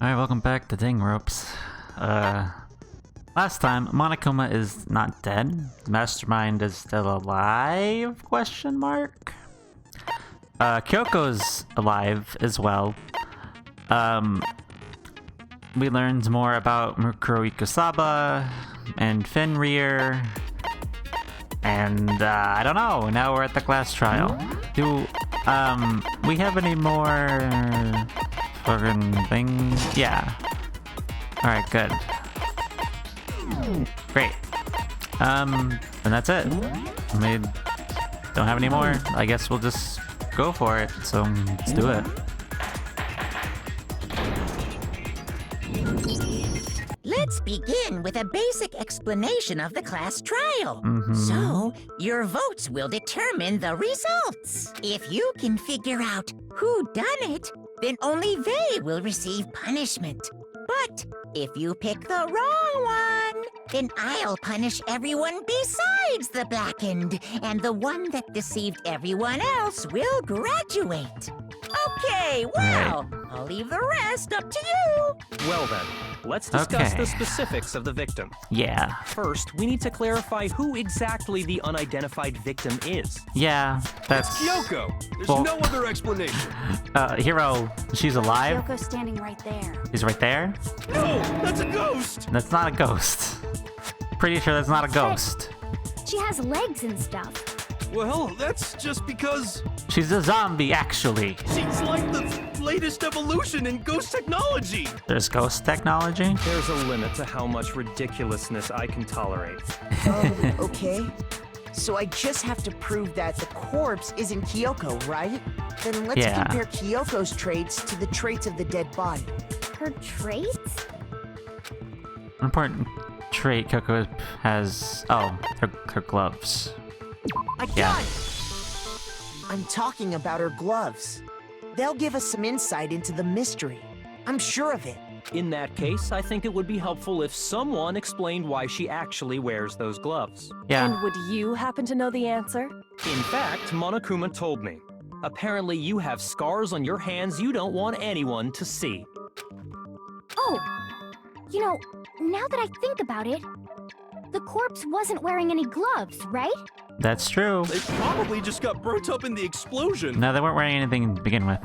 Alright, welcome back to Danganronpa. Last time, Monokuma is not dead. The mastermind is still alive? Question mark? Kyoko's alive as well. We learned more about Mukuro Ikusaba and Fenrir. And, I don't know, now we're at the class trial. Do, we have any more fucking things? Yeah. Alright, good. Great. And that's it. We don't have any more. I guess we'll just go for it, so let's do it. Let's begin with a basic explanation of the class trial. So, your votes will determine the results. If you can figure out who done it, then only they will receive punishment. But if you pick the wrong one, then I'll punish everyone besides the blackened, and the one that deceived everyone else will graduate. Okay, well, I'll leave the rest up to you. Well then, let's discuss Okay. the specifics of the victim. Yeah. First, we need to clarify who exactly the unidentified victim is. Yeah, that's... Kyoko! There's Well- no other explanation. Hiro, she's alive? Kyoko's standing right there. He's right there? No! That's a ghost! That's not a ghost. Pretty sure that's not a ghost. She has legs and stuff. Well, that's just because She's a zombie, actually. she's like the latest evolution in ghost technology! There's ghost technology? There's a limit to how much ridiculousness I can tolerate. Oh, okay. So I just have to prove that the corpse isn't Kyoko, right? Then let's Yeah. compare Kyoko's traits to the traits of the dead body. Her traits? An important trait Kyoko has... Oh, her gloves. I got Yeah. it! I'm talking about her gloves. They'll give us some insight into the mystery. I'm sure of it. In that case, I think it would be helpful if someone explained why she actually wears those gloves. Yeah. And would you happen to know the answer? In fact, Monokuma told me. Apparently you have scars on your hands you don't want anyone to see. Oh, you know, now that I think about it, the corpse wasn't wearing any gloves, right? That's true. They probably just got burnt up in the explosion. No, they weren't wearing anything to begin with.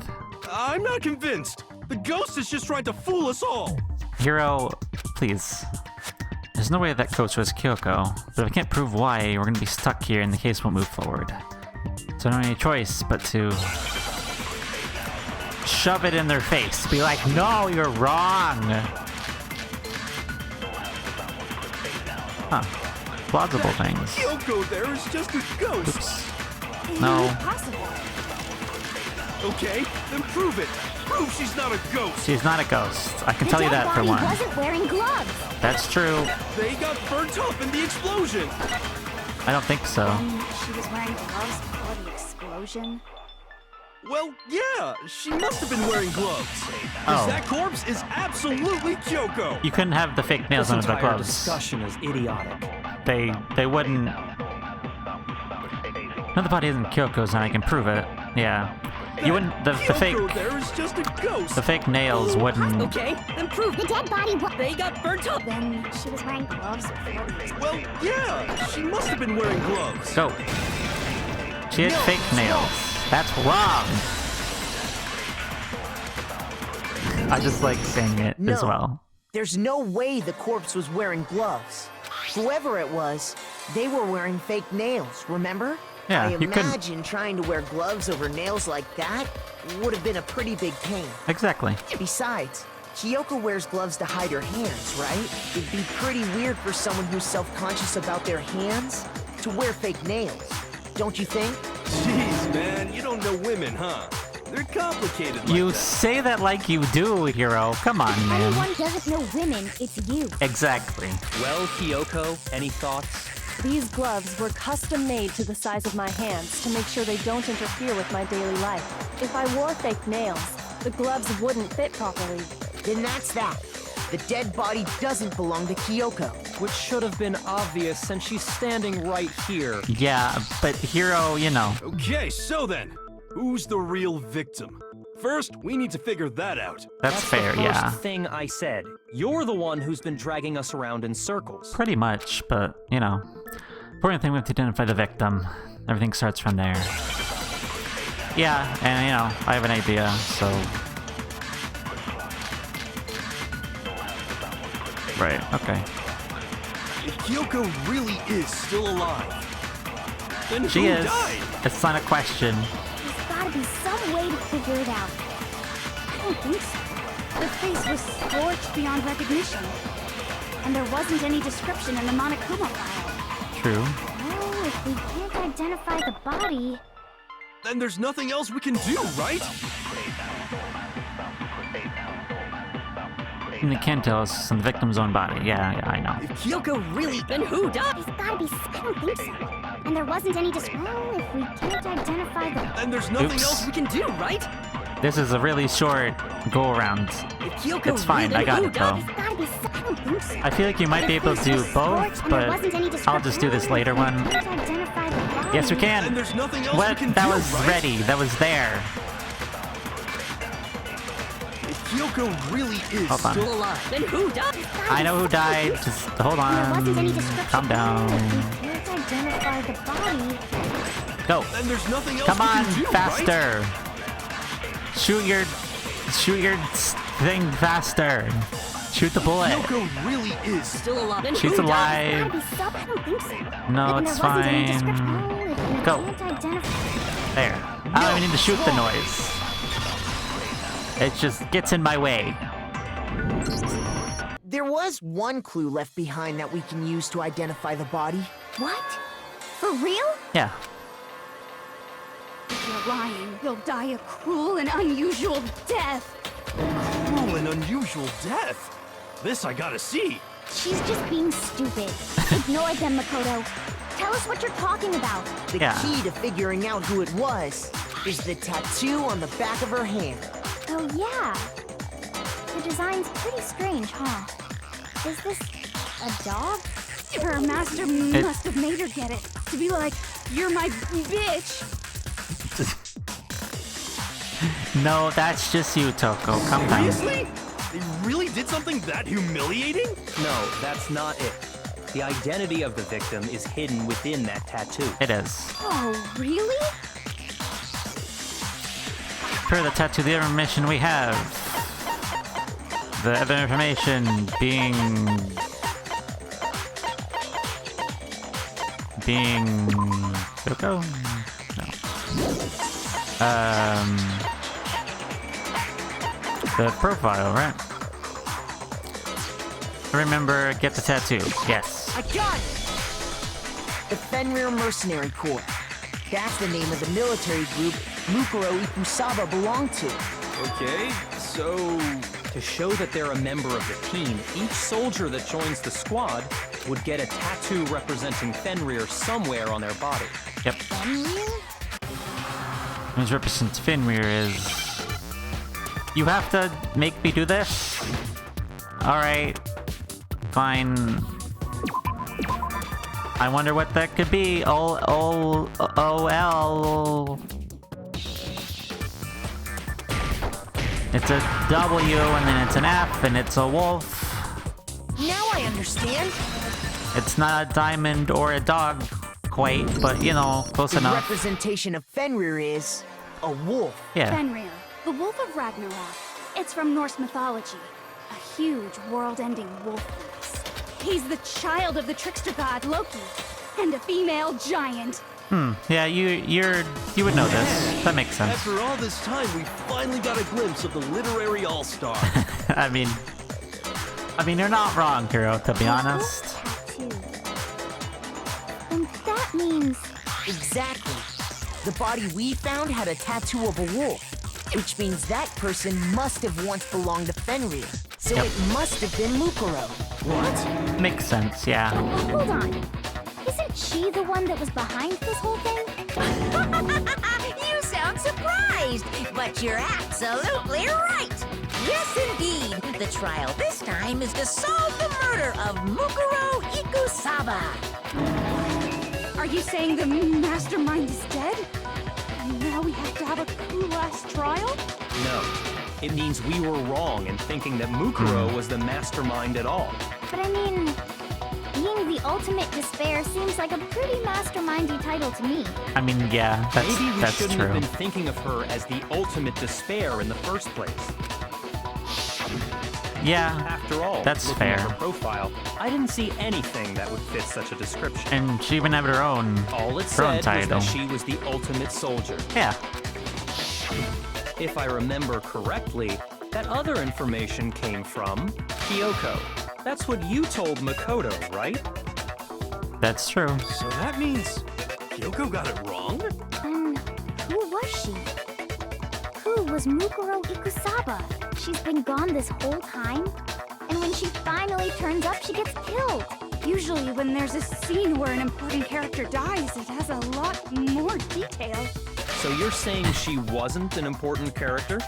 I'm not convinced. The ghost is just trying to fool us all. Hiro, please. There's no way that coach was Kyoko, but if I can't prove why, we're gonna be stuck here and the case won't move forward. So I don't have any choice but to shove it in their face. Be like, no, you're wrong. Huh. Plausible things. Kyoko there is just a ghost. Oops. No. Possible. Okay, then prove it. Prove she's not a ghost. She's not a ghost. I can The tell you dead that for body one. wasn't wearing gloves. That's true. They got burnt up in the explosion. I don't think so. She was wearing gloves before the explosion. Well, yeah, she must have been wearing gloves. 'Cause Oh. that corpse is absolutely Kyoko. You couldn't have the fake nails This under the entire gloves. discussion is idiotic. They wouldn't. No, the body isn't Kyoko's, and I can prove it. Yeah, you wouldn't. The fake Kyoko there is just a ghost. the fake nails wouldn't. Okay, then prove the dead body. They got burnt up. Then she was wearing gloves before the explosion. Well, yeah, she must have been wearing gloves. Go. She had fake nails. That's wrong. I just like saying it as No. well. There's no way the corpse was wearing gloves. Whoever it was, they were wearing fake nails, remember? Yeah, I you couldn't- imagine trying to wear gloves over nails like that would have been a pretty big pain. Exactly. Besides, Kyoko wears gloves to hide her hands, right? It'd be pretty weird for someone who's self-conscious about their hands to wear fake nails. Don't you think? Jeez, man, you don't know women, huh? They're complicated like You that. say that like you do, Hiro. Come on, man. Anyone doesn't know women, it's you. Exactly. Well, Kyoko, any thoughts? These gloves were custom made to the size of my hands to make sure they don't interfere with my daily life. If I wore fake nails, the gloves wouldn't fit properly. Then that's that. The dead body doesn't belong to Kyoko. Which should have been obvious since she's standing right here. Yeah, but Hiro, you know. Okay, so then, who's the real victim? First, we need to figure that out. That's fair, the yeah. first thing I said. You're the one who's been dragging us around in circles. Pretty much, but, you know. Important thing, we have to identify the victim. Everything starts from there. Yeah, and, you know, I have an idea, so... Right, okay. If Kyoko really is still alive, then She who is. died? It's not a question. There's gotta be some way to figure it out. I don't think so. The face was scorched beyond recognition. And there wasn't any description in the Monokuma file. True. Well, if we can't identify the body... Then there's nothing else we can do, right? And the can't tell us on the victim's own body. Yeah, I know. If Kyoko really... Then who died? There's gotta be... I don't think so. And there wasn't any description... Well, if we can't identify the... Then there's nothing Oops. else we can do, right? This is a really short go-around. If Kyoko It's fine, really... I got who it, though. died? There's gotta be... I don't think so. I feel like you might be able to do both, but I'll just do this later one. Can't identify the body. Yes, we Then can! there's nothing else we What? can That do, was right? ready. That was there. If Kyoko really is Hold on. Still alive. Then who died? I know who died. Just hold There wasn't any on. description. Calm Well, down. if we can't identify the body... Go. then there's nothing else Come we on, can do, right? faster. Shoot your thing faster. Shoot the bullet. Kyoko really is Still alive. Then She's who died? alive. Gotta be some... I don't think so. No, And it's there wasn't any description. fine. Well, if we Go. can't identify... There. I don't even need to shoot the noise. It just gets in my way. There was one clue left behind that we can use to identify the body. What? For real? Yeah. If you're lying, you'll die a cruel and unusual death. cruel and unusual death. This I gotta see. She's just being stupid. Ignore them, Makoto. Tell us what you're talking about. The Yeah. key to figuring out who it was is the tattoo on the back of her hand. Oh, yeah. The design's pretty strange, huh? Is this a dog? Her master must have made her get it. To be like, you're my bitch. No, that's just you, Toko. Calm down. Seriously? They really did something that humiliating? No, that's not it. The identity of the victim is hidden within that tattoo. It is. Oh, really? Per the tattoo, the information we have. The other information being Toko? No. The profile, right? Remember, get the tattoo. Yes. I got it! The Fenrir Mercenary Corps. That's the name of the military group Mukuro Ikusaba belonged to. Okay, so... To show that they're a member of the team, each soldier that joins the squad would get a tattoo representing Fenrir somewhere on their body. Yep. Fenrir? Which represents Fenrir is... You have to make me do this? Alright. Fine. I wonder what that could be. O-L... It's a W, and then it's an F, and it's a wolf. Now I understand. It's not a diamond or a dog, quite, but, you know, close The enough. representation of Fenrir is a wolf. Yeah. Fenrir, the Wolf of Ragnarok. It's from Norse mythology. A huge, world-ending wolf race. He's the child of the trickster god Loki, and a female giant. Yeah, you would know this. That makes sense. After all this time, we finally got a glimpse of the literary all-star. I mean, you're not wrong, Kuro, to be A honest. wolf tattoo. And that means... Exactly. The body we found had a tattoo of a wolf, which means that person must have once belonged to Fenrir. So Yep. it must have been Mukuro. What? Makes sense, yeah. Hold on. Isn't she the one that was behind this whole thing? You sound surprised, but you're absolutely right. Yes, indeed. The trial this time is to solve the murder of Mukuro Ikusaba. Are you saying the mastermind is dead? And now we have to have a cool last trial? No. It means we were wrong in thinking that Mukuro was the mastermind at all. But I mean, being the ultimate despair seems like a pretty mastermindy title to me. I mean, yeah, Maybe we that's shouldn't true. have been thinking of her as the ultimate despair in the first place. Yeah, After all, that's looking fair. at her profile, I didn't see anything that would fit such a description. And she even had her own All it her said own was title. that she was the ultimate soldier. Yeah. If I remember correctly, that other information came from Kyoko. That's what you told Makoto, right? That's true. So that means Kyoko got it wrong? Then who was she? Who was Mukuro Ikusaba? She's been gone this whole time? And when she finally turns up, she gets killed. Usually when there's a scene where an important character dies, it has a lot more detail. So you're saying she wasn't an important character?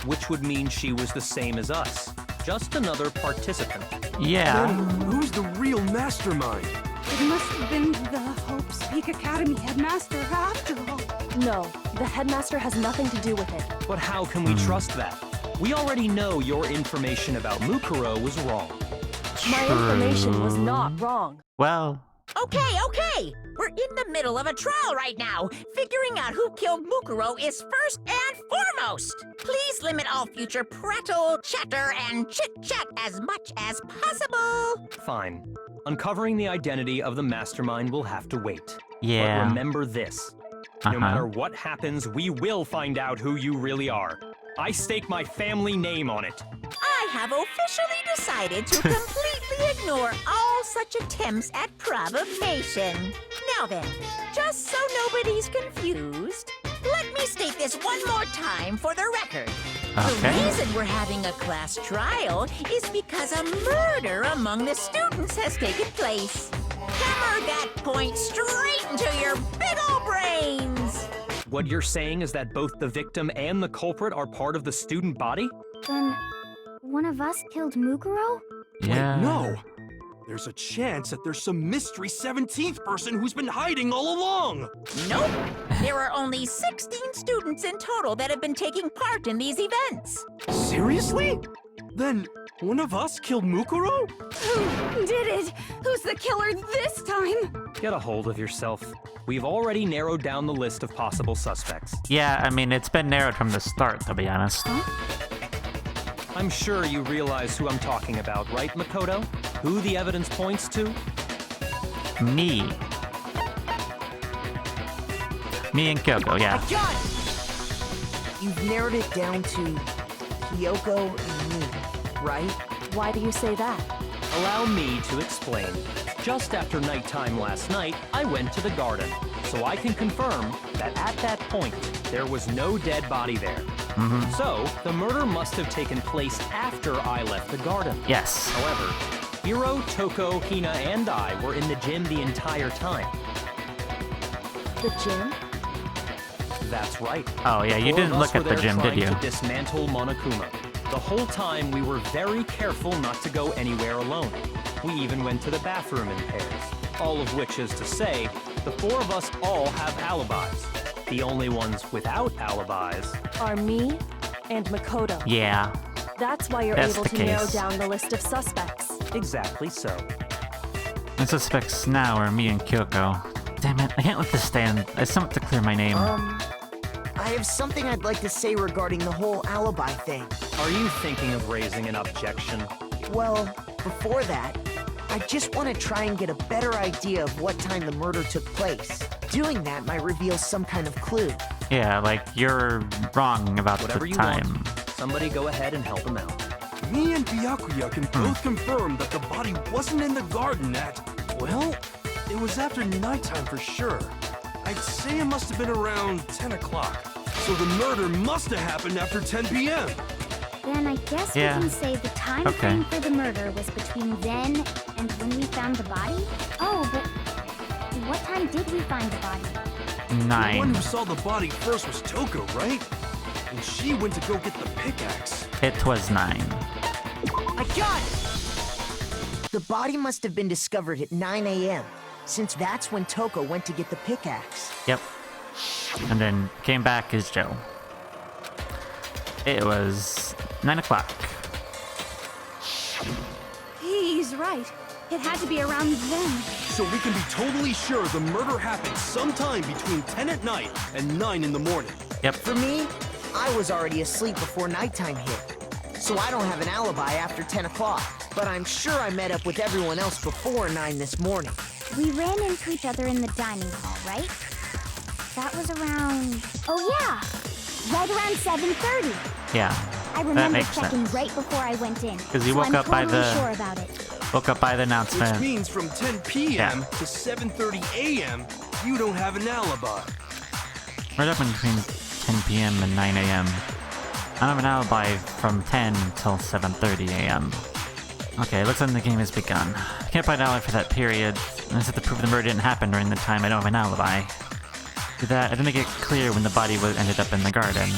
Which would mean she was the same as us. Just another participant. Yeah. Then who's the real mastermind? It must have been the Hope's Peak Academy headmaster after all. No, the headmaster has nothing to do with it. But how can we trust that? We already know your information about Mukuro was wrong. My information was not wrong. Well, Okay. We're in the middle of a trial right now. Figuring out who killed Mukuro is first and foremost. Please limit all future prattle, chatter, and chit-chat as much as possible. Fine. Uncovering the identity of the mastermind will have to wait. yeah. But remember this. No matter what happens, we will find out who you really are. I stake my family name on it. I have officially decided to completely ignore all such attempts at provocation. Now then, just so nobody's confused, let me state this one more time for the record. The Okay. reason we're having a class trial is because a murder among the students has taken place. Hammer that point straight into your big ol' brains! What you're saying is that both the victim and the culprit are part of the student body? Then one of us killed Mukuro? Yeah. Wait, no! There's a chance that there's some mystery 17th person who's been hiding all along! Nope. There are only 16 students in total that have been taking part in these events. Seriously? Then one of us killed Mukuro? Who did it? Who's the killer this time? Get a hold of yourself. We've already narrowed down the list of possible suspects. Yeah, I mean, it's been narrowed from the start, to be honest. I'm sure you realize who I'm talking about, right, Makoto? Who the evidence points to? Me. Me and Kyoko, yeah. I got it! You've narrowed it down to Kyoko and me, right? Why do you say that? Allow me to explain. Just after nighttime last night, I went to the garden, so I can confirm that at that point, there was no dead body there. So, the murder must have taken place after I left the garden. Yes. However, Hiro, Toko, Hina, and I were in the gym the entire time. The gym? That's right. Oh, yeah, you Four of didn't us look were at the there gym, did trying you? to dismantle Monokuma. The whole time we were very careful not to go anywhere alone. We even went to the bathroom in pairs. All of which is to say, the four of us all have alibis. The only ones without alibis. Are me and Makoto. Yeah. That's why you're That's able the to narrow case. down the list of suspects. Exactly so. The suspects now are me and Kyoko. Damn it, I can't let this stand. I still have to clear my name. I have something I'd like to say regarding the whole alibi thing. Are you thinking of raising an objection? Well, before that, I just want to try and get a better idea of what time the murder took place. Doing that might reveal some kind of clue. Yeah, like, you're wrong about Whatever the you time. want. Somebody go ahead and help him out. Me and Byakuya can both confirm that the body wasn't in the garden at... Well, it was after nighttime for sure. I'd say it must have been around 10 o'clock. So the murder must have happened after 10 p.m. Then I guess Yeah. we can say the time Okay. frame for the murder was between then and when we found the body? Oh, but what time did we find the body? The one 9. who saw the body first was Toko, right? And she went to go get the pickaxe. It was 9. I got it! The body must have been discovered at 9 a.m., since that's when Toko went to get the pickaxe. Yep. And then came back as Joe. It was 9 o'clock. He's right. It had to be around then. So we can be totally sure the murder happened sometime between 10 at night and 9 in the morning. Yep. For me, I was already asleep before nighttime hit. So I don't have an alibi after 10 o'clock. But I'm sure I met up with everyone else before 9 this morning. We ran into each other in the dining hall, right? That was around... Oh yeah! Right around 7:30. Yeah. I that remember makes checking sense. right before I went in. Because you so woke I'm up by totally the... sure about it. Woke up by the Which announcement. means from 10 p.m. to 7:30 a.m., you don't have an alibi. Right up in between 10 p.m. and 9 a.m. I don't have an alibi from 10 until 7:30 a.m. Okay, looks like the game has begun. I can't find an alibi for that period. I just have to prove the murder didn't happen during the time I don't have an alibi. Do that, I didn't make it clear when the body ended up in the garden.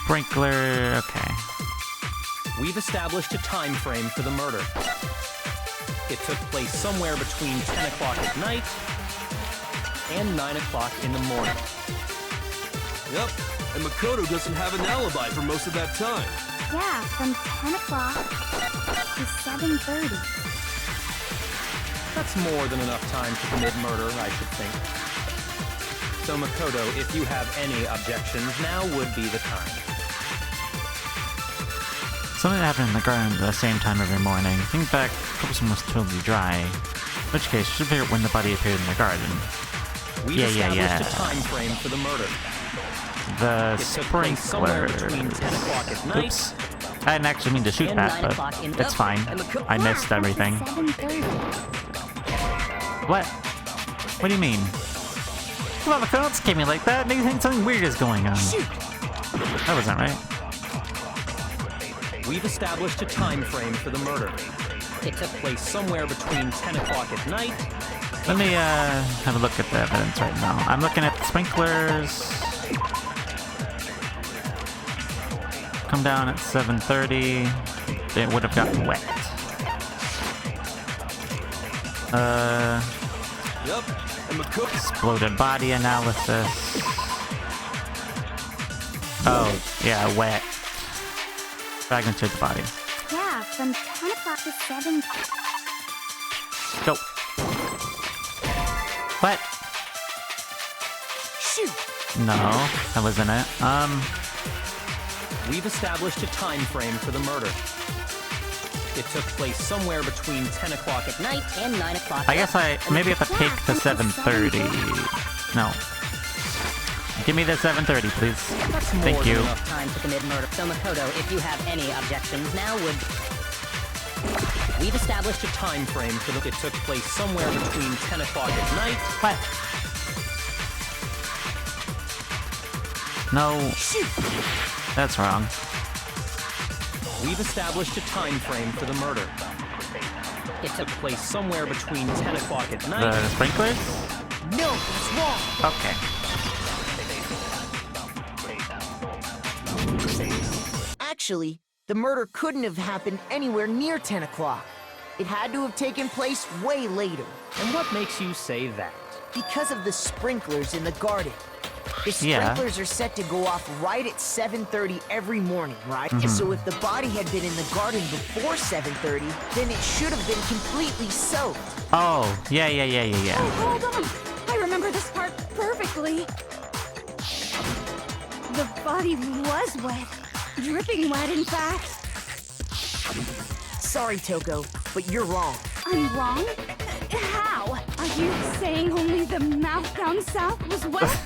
Sprinkler, okay. We've established a time frame for the murder. It took place somewhere between 10 o'clock at night and 9 o'clock in the morning. Yep, and Makoto doesn't have an alibi for most of that time. Yeah, from 10 o'clock to 7:30. That's more than enough time to commit murder, I should think. So Makoto, if you have any objections, now would be the time. Something happened in the garden at the same time every morning. Think back, Cobblestone was totally dry. In which case, you should figure out when the body appeared in the garden. We've established a time frame for the murder. The It took place somewhere sprinkler. between 10 o'clock at night Oops. I didn't actually mean to shoot And that, 9 o'clock but in it's the- fine. and the I missed everything. 7:30. What? What do you mean? Come on, Makoto, don't scare me like that. Maybe you think something weird is going on. That wasn't right. We've established a time frame for the murder. It took place somewhere between 10 o'clock at night. Let me have a look at the evidence right now. I'm looking at the sprinklers. Come down at 7:30. It would have gotten wet. Yep, and Makoto... Exploded body analysis. Oh, yeah, wet. Fragmented the body. Yeah, from 10 o'clock to 7. Go. What? Shoot! No, that wasn't it. We've established a time frame for the murder. It took place somewhere between 10 o'clock at night And 9 o'clock. I guess maybe if I take the 7:30. No. Give me the 7:30, please. That's more Thank than you. enough Time to commit murder. So Makoto, if you have any objections, now would... We've established a time frame for the... It took place somewhere between 10 o'clock at night. What? No. That's wrong. We've established a time frame for the murder. It took place somewhere between 10 o'clock at night. The sprinklers? No, it's wrong. Okay. Actually, the murder couldn't have happened anywhere near 10 o'clock. It had to have taken place way later. And what makes you say that? Because of the sprinklers in the garden. The Yeah. sprinklers are set to go off right at 7:30 every morning, right? So if the body had been in the garden before 7:30, then it should have been completely soaked. Oh, yeah. Oh, hold on! I remember this part perfectly. The body was wet. Dripping wet, in fact. Sorry, Toko, but you're wrong. I'm wrong? How? Are you saying only the mouth down south was wet?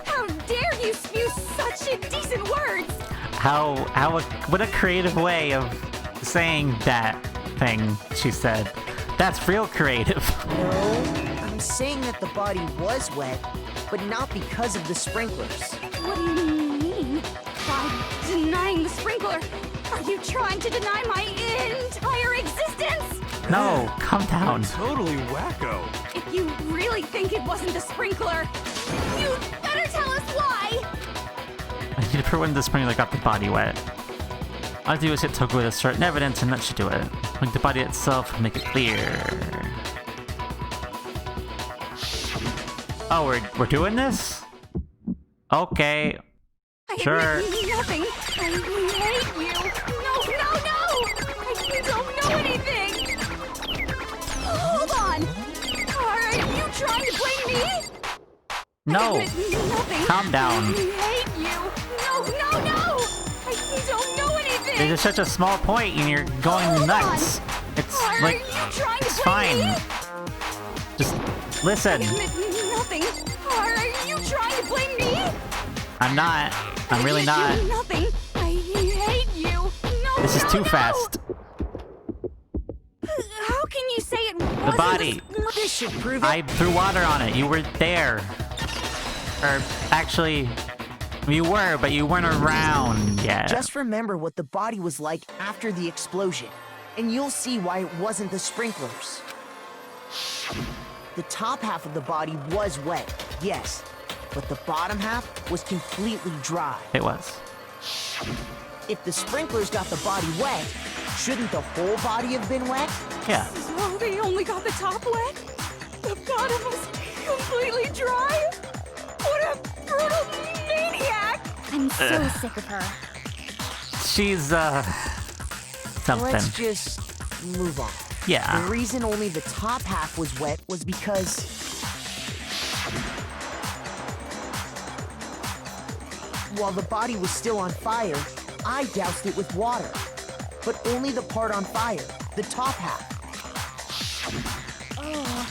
How dare you spew such indecent words! What a creative way of saying that thing, she said. That's real creative. No, I'm saying that the body was wet, but not because of the sprinklers. What do you mean? By denying the sprinkler, are you trying to deny my entire existence? No, calm down. Totally wacko. If you really think it wasn't the sprinkler, you'd better tell us why! I need to prove when the sprinkler got the body wet. All I do is hit Toku with certain evidence and that should do it. Like the body itself, make it clear. Oh, we're doing this? Okay. Sure. I admit nothing. I hate you. No! I don't know anything. Hold on. Are you trying to blame me? No. I admit nothing. Calm down. I hate you. No! I don't know anything. This is such a small point and you're going nuts. It's Are like, you trying to it's blame fine. me? Just listen. I admit nothing. Are you trying to blame me? I'm not. I'm really not. Nothing. I hate you. No. This is too fast. How can you say it wasn't The body. This should prove it. I threw water on it. You were there. Or actually, you were, but you weren't around yet. Just remember what the body was like after the explosion, and you'll see why it wasn't the sprinklers. The top half of the body was wet, yes, but the bottom half was completely dry. It was. If the sprinklers got the body wet, shouldn't the whole body have been wet? Yeah. So they only got the top wet? The bottom was completely dry? What a brutal maniac! I'm so sick of her. She's, something. Let's just move on. Yeah. The reason only the top half was wet was because while the body was still on fire, I doused it with water. But only the part on fire, the top half. Oh,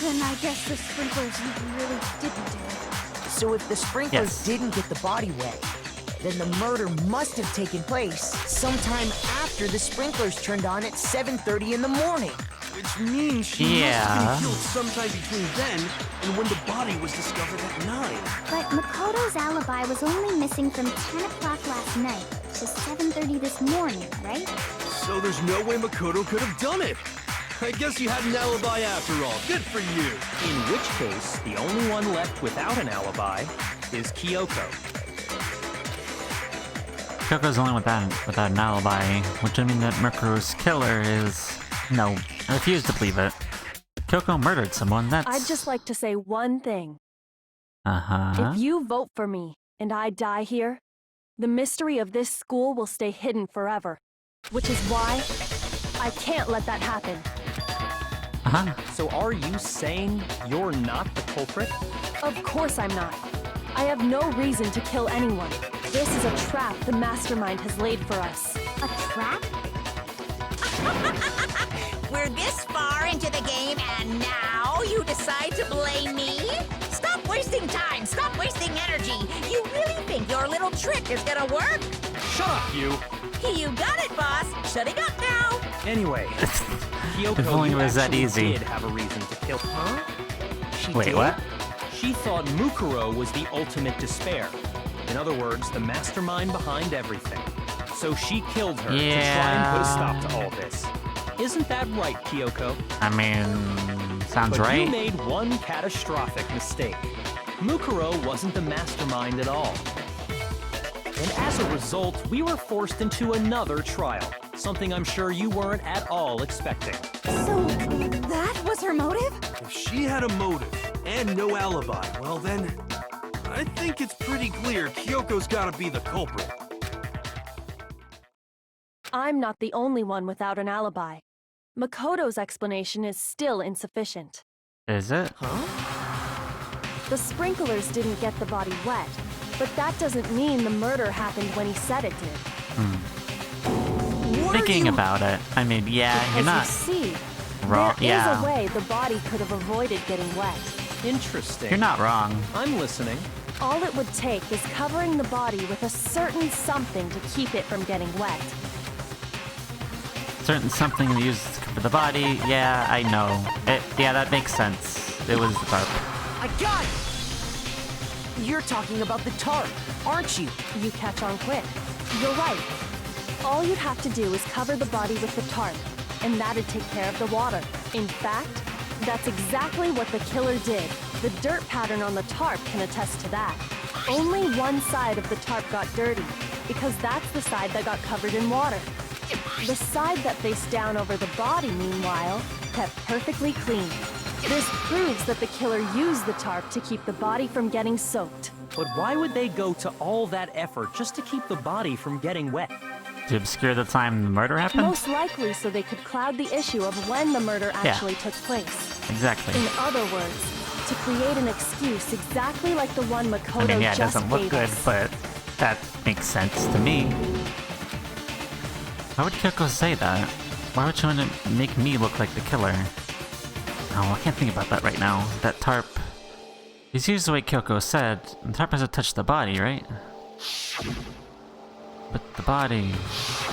then I guess the sprinklers really didn't do it. So if the sprinklers Yes. didn't get the body wet, then the murder must have taken place sometime after the sprinklers turned on at 7:30 in the morning. Which means she must Yeah. have been killed sometime between then and when the body was discovered at 9. But Makoto's alibi was only missing from 10 o'clock last night to 7:30 this morning, right? So there's no way Makoto could have done it. I guess you had an alibi after all. Good for you. In which case, the only one left without an alibi is Kyoko. Kyoko's the only without an alibi, which would mean that Mukuro's killer is... No, I refuse to believe it. Kyoko murdered someone, that's... I'd just like to say one thing. Uh-huh. If you vote for me and I die here, the mystery of this school will stay hidden forever. Which is why I can't let that happen. Uh-huh. So are you saying you're not the culprit? Of course I'm not. I have no reason to kill anyone. This is a trap the mastermind has laid for us. A trap? We're this far into the game, and now you decide to blame me? Stop wasting time! Stop wasting energy! You really think your little trick is gonna work? Shut up, you! You got it, boss! Shutting up now! Anyway, Kyoko, If only you it was that actually easy. did have a reason to kill her. She Wait, did? what? She thought Mukuro was the ultimate despair. In other words, the mastermind behind everything. So she killed her to try and put a stop to all this. Isn't that right, Kyoko? I mean... Sounds But right. you made one catastrophic mistake. Mukuro wasn't the mastermind at all. And as a result, we were forced into another trial. Something I'm sure you weren't at all expecting. So that was her motive? If she had a motive and no alibi, well then, I think it's pretty clear Kyoko's gotta be the culprit. I'm not the only one without an alibi. Makoto's explanation is still insufficient. Is it? The sprinklers didn't get the body wet, but that doesn't mean the murder happened when he said it did. Thinking about it, I mean, yeah, you're As not you see, wrong. there is Yeah, a way the body could have avoided getting wet. Interesting. you're not wrong. I'm listening. All it would take is covering the body with a certain something to keep it from getting wet. Certain something used to cover the body. Yeah, I know. Yeah, that makes sense. It was the tarp. I got it! You're talking about the tarp, aren't you? You catch on quick. You're right. All you'd have to do is cover the body with the tarp, and that'd take care of the water. In fact, that's exactly what the killer did. The dirt pattern on the tarp can attest to that. Only one side of the tarp got dirty, because that's the side that got covered in water. The side that faced down over the body, meanwhile, kept perfectly clean. This proves that the killer used the tarp to keep the body from getting soaked. But why would they go to all that effort just to keep the body from getting wet? To obscure the time the murder happened? Most likely so they could cloud the issue of when the murder actually took place. Exactly. In other words, to create an excuse exactly like the one Makoto I mean, yeah, it just doesn't look gave good, us. but that makes sense to me. Why would Kyoko say that? Why would she want to make me look like the killer? Oh, I can't think about that right now. That tarp... It's used the way Kyoko said. The tarp hasn't touched the body, right? But the body...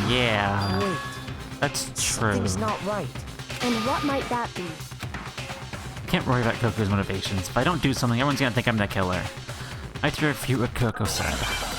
Yeah... Wait, That's true. something's not right. And what might that be? Can't worry about Kyoko's motivations. If I don't do something, everyone's gonna think I'm the killer. I threw a few what Kyoko said.